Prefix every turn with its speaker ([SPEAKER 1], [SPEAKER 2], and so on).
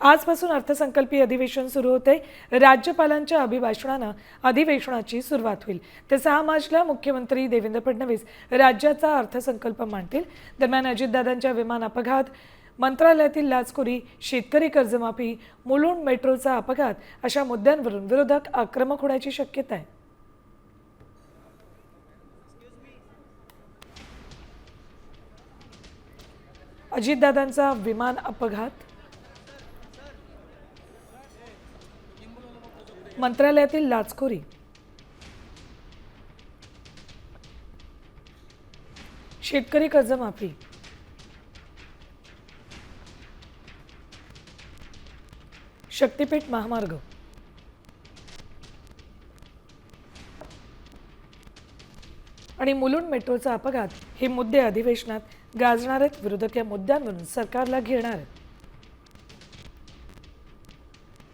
[SPEAKER 1] आजपासून अर्थसंकल्पीय अधिवेशन सुरू होते। राज्यपालांच्या अभिभाषणानं अधिवेशनाची सुरुवात होईल। ते 6 मार्चला मुख्यमंत्री देवेंद्र फडणवीस राज्याचा अर्थसंकल्प मांडतील। दरम्यान अजितदादांच्या विमान अपघात, मंत्रालयातील लाचखोरी, शेतकरी कर्जमाफी, मुलुंड मेट्रोचा अपघात अशा मुद्द्यांवरून विरोधक आक्रमक होण्याची शक्यता आहे। अजितदादांचा विमान अपघात, मंत्रालयातील लाचखोरी, शेतकरी कर्जमाफी, शक्तीपीठ महामार्ग आणि मुलुंड मेट्रोचा अपघात हे मुद्दे अधिवेशनात गाजणार आहेत। विरोधक या मुद्द्यांवरून सरकारला घेणार आहेत।